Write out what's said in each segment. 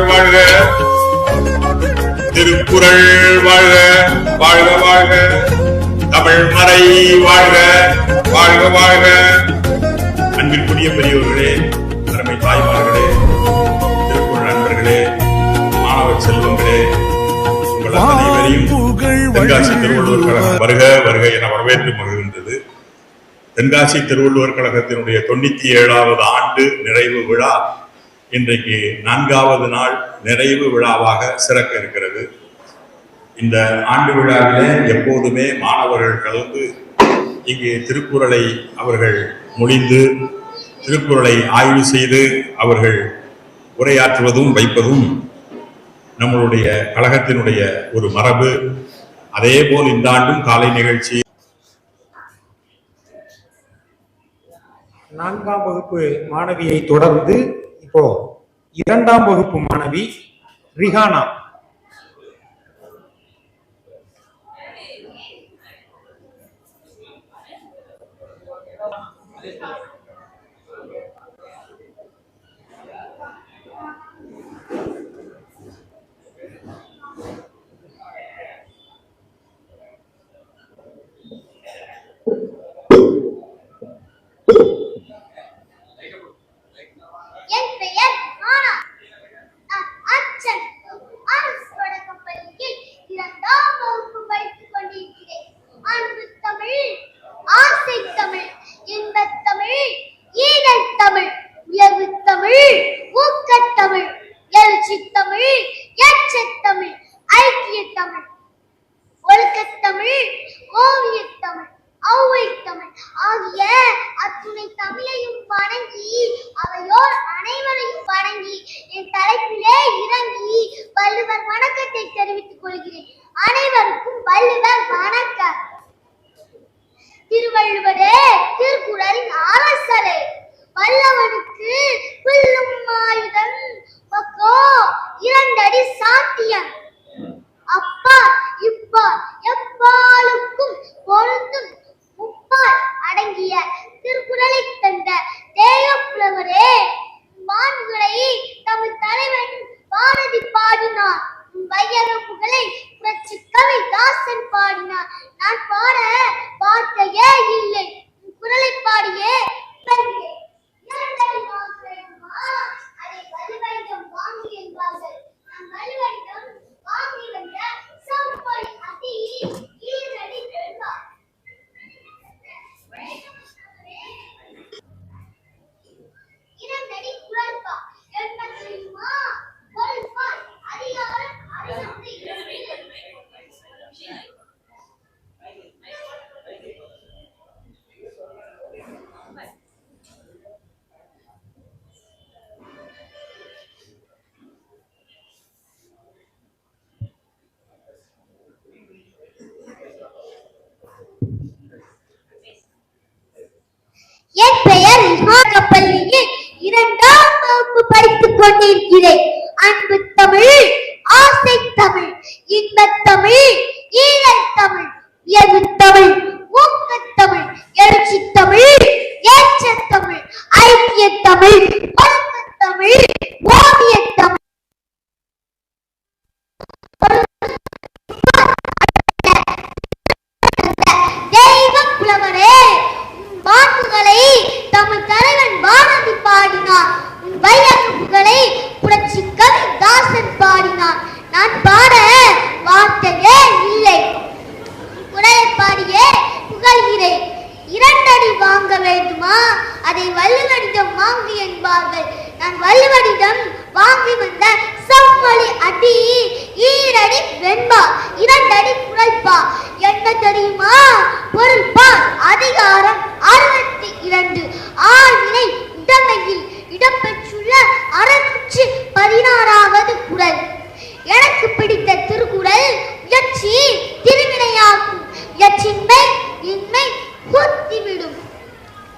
வாழ்க, திருக்குறள் வாழ்க, வாழ்க வாழ்க, தமிழ் மறை வாழ்க, வாழ்க வாழ்க. அன்பிற்குரிய பெரியவர்களே, அருமை தாய்மார்களே, திருக்குறள் நண்பர்களே, மாணவ செல்வங்களே, உங்கள் அனைவரையும் தென்காசி திருவள்ளுவர் கழகம் வருக வருக என வரவேற்று மகிழ்கின்றது. தென்காசி திருவள்ளுவர் கழகத்தினுடைய 97வது ஆண்டு நிறைவு விழா இன்றைக்கு 4வது நாள் நிறைவு விழாவாக சிறக்க இருக்கிறது. இந்த ஆண்டு விழாவிலே எப்போதுமே மாணவர்கள் கலந்து இங்கே திருக்குறளை அவர்கள் மொழிந்து திருக்குறளை ஆய்வு செய்து அவர்கள் உரையாற்றுவதும் வைப்பதும் நம்மளுடைய கழகத்தினுடைய ஒரு மரபு. அதே போல் இந்த ஆண்டும் காலை நிகழ்ச்சி 4ஆம் வகுப்பு மாணவியை தொடர்ந்து இப்போ 2ஆம் வகுப்பு மாணவி ரிஹானா. திருவள்ளுவரே திருக்குறளின் அரசரே, வல்லவனுக்கு புல்லும் ஆயுதம் மக்கோ 2 அடி சாத்தியம். அப்பா இப்பா எப்பாலுக்கும் பொருந்தும் முப்பால் அடங்கிய திருக்குறளை தந்த தேயப்புலவரே, மாண்புகளை தமிழ் தலைவன் பாரதி பாடினார். வையக புகழை புரட்சி கவி தாசன் பாடினார். நான் பாட வார்த்தையே இல்லை, குரலை பாடியே அதை வலுவழிடம் வாங்கி என்பார்கள். நான் வலுவழிடம் வாங்கி வந்த சம்பளி அதி ஈரடி வெல்வார். இரண்டடி குரல்பா என்ன தெரியுமா? பொருள்பால் அதிகாரம் அறிந்து என் பெயர் ரிஹானா. பள்ளியில் 2ஆம் வகுப்பு படித்துக் கொண்டிருக்கிறேன். அன்பு தமிழ், ஆசை தமிழ், இன்பத் தமிழ், ஈழத் தமிழ், உயர்வு தமிழ், ஊக்கத் தமிழ், எழுச்சி தமிழ், ஏற்றத் தமிழ், ஐக்கிய தமிழ், ஒழுக்கத் தமிழ், ஓவியத் தமிழ், தெய்வ புலவரே, பாட்டுகளை தமிழ் தலைவன் பாரதி பாடினார். வையக புகழை புரட்சி கவி தாசன் பாடினார். நான் பாட வார்த்தையே இல்லை, குரலை பாடியே புகழ்கிறேன். 2 அடி வாங்க வேண்டுமா? அதை வள்ளுவனிடம் வாங்கி என்பார்கள். நான் வள்ளுவனிடம் வாங்கி வந்த செம்மொழி அடி ஈரடி வெண்பா 2 அடி குரல்பா என்ன தெரியுமா? பொருள்பா அதிகாரம் 62 ஆழ்வினை உடைமையில் இடம்பெற்றுள்ள 616வது குறள். எனக்கு பிடித்த திருக்குறள் முயற்சி திருவினையாக்கும், முயற்சியின்மை இன்மை கூத்திவிடும்.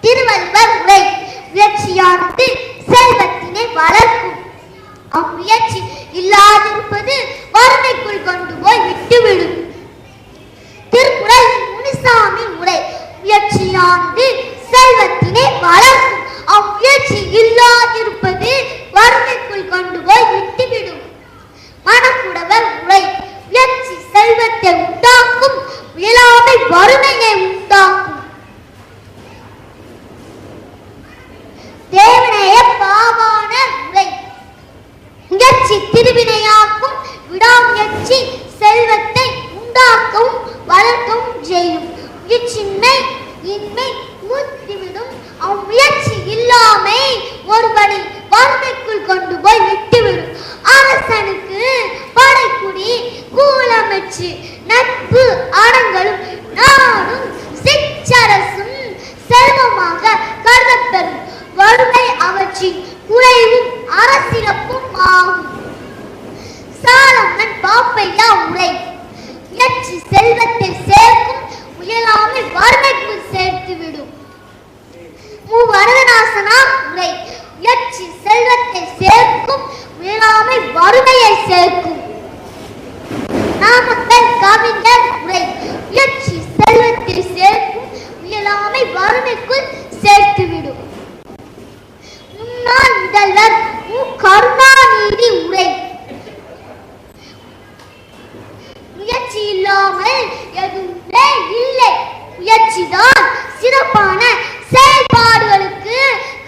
திருவள்ளுவர் உரை, முயற்சியானது செல்வத்தினை வளர்க்கும், அம்முயற்சி இல்லாதிருப்பது வறுமைக்குள் கொண்டு போய் விட்டுவிடும். திருக்குறள் முனிசாமி உரை, முயற்சியானது செல்வத்தினை வளர்க்கும், அம்முயற்சி இல்லாதிருப்பது வறுமை முயற்சி திருவினையாக்கும், விடாமுயற்சி செல்வத்தை உண்டாக்கவும் வளர்க்கவும் செய்யும். முயற்சியின்மை இன்மை மூத்திவிடும். அம்முயற்சி இல்லாமை ஒருவனை வறுமைக்குள் கொண்டு போய் விட்டுவிடும். அரசனுக்கு படைக்குடி கூலமைச்சு நட்பு அடங்களும் நாடும் சிற்றரசும் செல்வமாக கருதப்பெறும். வறுமை அவற்றின் குறைவும் அரசிறப்பும் ஆகும். சாலமன் பாப்பையா உரை: முயற்சி செல்வத்தை சேர்க்கும், முயலாமை வறுமைக்குள் சேர்த்துவிடும். வரதநாசனா உரை: முயற்சி செல்வத்தை சேர்க்கும், முயலாமை வறுமையை சேர்க்கும். நாமக்கல் கவிஞர் உரை: முயற்சி செல்வத்தை சேர்க்கும், முயலாமை வறுமைக்குள் சேர்த்துவிடும். முன்னாள் முதல்வர் மு. கருணாநிதி உரை: முயற்சி இல்லாமல் எதுவுமே இல்லை. முயற்சிதான் சிறப்பான செயல்பாடுகளுக்கு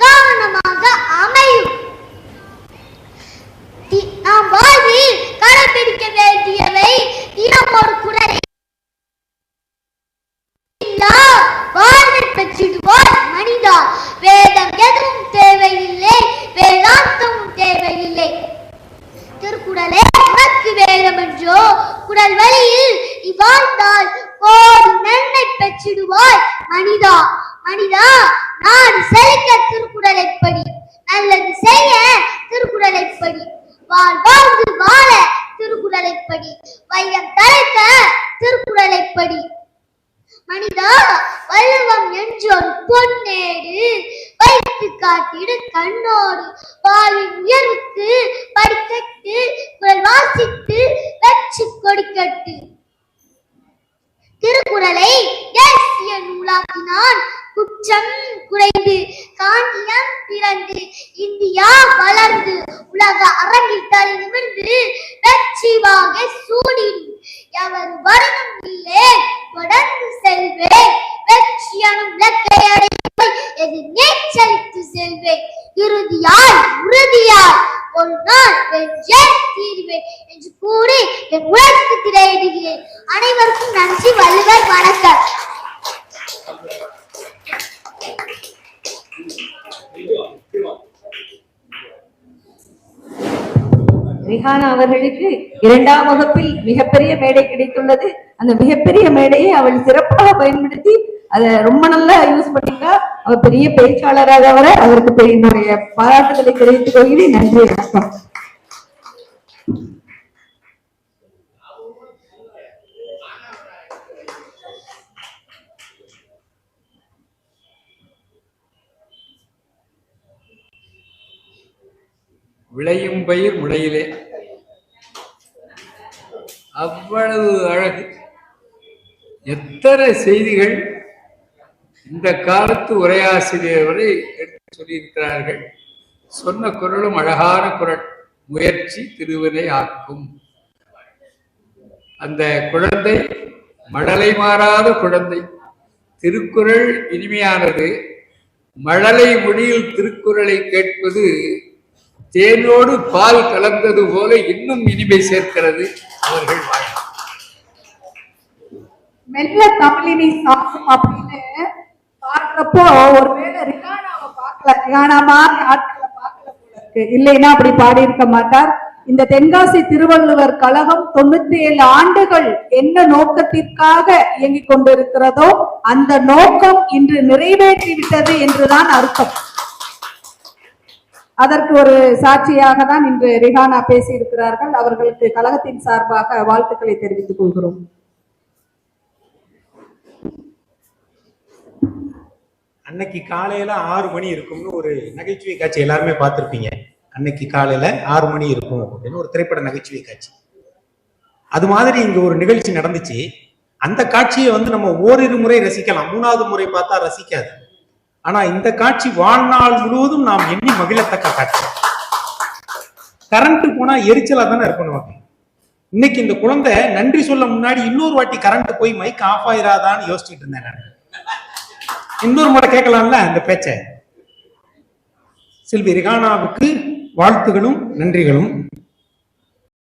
காரணமாக அமையும். நாம் வாழ்வில் கடைபிடிக்க வேண்டியவை தினம் ஒரு குரல் வாழ்வை பெற்றிடுவார் மனிதா. வேதம் எதுவும் தேவையில்லை, வேதாந்தமும் தேவையில்லை. திருக்குறளே உனக்கு வேதம் என்றோ, குரல் வழியில் நீ வாழ்ந்தால் கோடி நன்மை பெற்றிடுவாய் மனிதா. மனிதா, நாடு செழிக்க திருக்குறளை படி, நல்லது செய்ய திருக்குறளை படி, வாழ்வாங்கு வாழ திருக்குறளை படி, வையம் தழைக்க திருக்குறளை படி. மனிதா, வள்ளுவம் என்றொரு பொன்னேடு வைத்து காட்டிடு கண்ணோடு, வாழ்வின் உயர்வுக்கு படிக்கட்டு குரல் வாசித்து வெற்றி கொடிக்கட்டு. திருக்குறளை தேசிய நூலாக்கினான் குற்றம் குறைந்து, காந்தியம் பிறந்து, இந்தியா வளர்ந்து, உலக அரங்கில் தலை நிமிர்ந்து வெற்றி வாகை சூடிடும். எவர் வருடம் இல்லை தொடர்ந்து செல்வேன், வெற்றியனும் இலக்கை அடைவை எதிர் நீச்சலித்து செல்வேன். இறுதியாய் உறுதியாய் ஒரு நாள் வென்றே தீர்வேன் என்று கூறி என் உலகத்துக்கு திரையிடுகிறேன். அனைவருக்கும் நன்றி. வள்ளுவர் வணக்கம். ரிஹானா அவர்களுக்கு 2ஆம் வகுப்பில் மிகப்பெரிய மேடை கிடைத்துள்ளது. அந்த மிகப்பெரிய மேடையை அவள் சிறப்பாக பயன்படுத்தி அதை ரொம்ப நல்லா யூஸ் பண்ணிட்டா. அவர் பெரிய பேச்சாளராக வர அவருக்கு என்னுடைய பாராட்டுதலை தெரிவித்துக் கொள்கிறேன். நன்றி, வணக்கம். விளையும் பயிர் முளையிலே, அவ்வளவு அழகு. எத்தனை செய்திகள் இந்த காலத்து உரையாசிரியர் வரை எடுத்து சொல்லியிருக்கிறார்கள். சொன்ன குரலும் அழகான குரல். முயற்சி திருவினை ஆக்கும். அந்த குழந்தை மழலை மாறாத குழந்தை. திருக்குறள் இனிமையானது. மழலை மொழியில் திருக்குறளை கேட்பது தேனோடு பால் கலந்தது போல இன்னும் இனிமை சேர்க்கிறது. அவர்கள் வாழ மெல்ல தமிழினி சாப்பிடும் அப்படின்னு பாக்குறப்போ ஒருவேளை ரிஹானாவை பார்க்கல, ரிஹானா மாதிரி ஆட்களை பார்க்கல போல இருக்கு. இல்லைன்னா அப்படி பாடி இருக்க மாட்டார். இந்த தென்காசி திருவள்ளுவர் கழகம் 97 ஆண்டுகள் என்ன நோக்கத்திற்காக இயங்கிக் கொண்டிருக்கிறதோ அந்த நோக்கம் இன்று நிறைவேற்றி விட்டது என்றுதான் அர்த்தம். அதற்கு ஒரு சாட்சியாக தான் இன்று ரிஹானா பேசியிருக்கிறார்கள். அவர்களுக்கு கழகத்தின் சார்பாக வாழ்த்துக்களை தெரிவித்துக் கொள்கிறோம். அன்னைக்கு காலையில 6 மணி இருக்கும்னு ஒரு நகைச்சுவை காட்சி எல்லாருமே பார்த்திருப்பீங்க. அன்னைக்கு காலையில 6 மணி இருக்கும் அப்படின்னு ஒரு திரைப்பட நகைச்சுவை காட்சி. அது மாதிரி இங்க ஒரு நிகழ்ச்சி நடந்துச்சு. அந்த காட்சியை நம்ம ஓரிரு முறை ரசிக்கலாம், 3வது முறை பார்த்தா ரசிக்காது. ஆனா இந்த காட்சி வாழ்நாள் முழுவதும் நாம் எண்ணி மகிழத்தக்க காட்சி. கரண்ட் போனா எரிச்சலா தானே இருக்கும் நமக்கு. இன்னைக்கு இந்த குழந்தை நன்றி சொல்ல முன்னாடி இன்னொரு வாட்டி கரண்ட் போய் மைக் ஆஃப் ஆயிராதான்னு யோசிச்சுட்டு இருந்தேன் நான். இன்னொரு முறை கேட்கலாம்ல அந்த பேச்ச. செல்வி ரிஹானாவுக்கு வாழ்த்துகளும் நன்றிகளும்.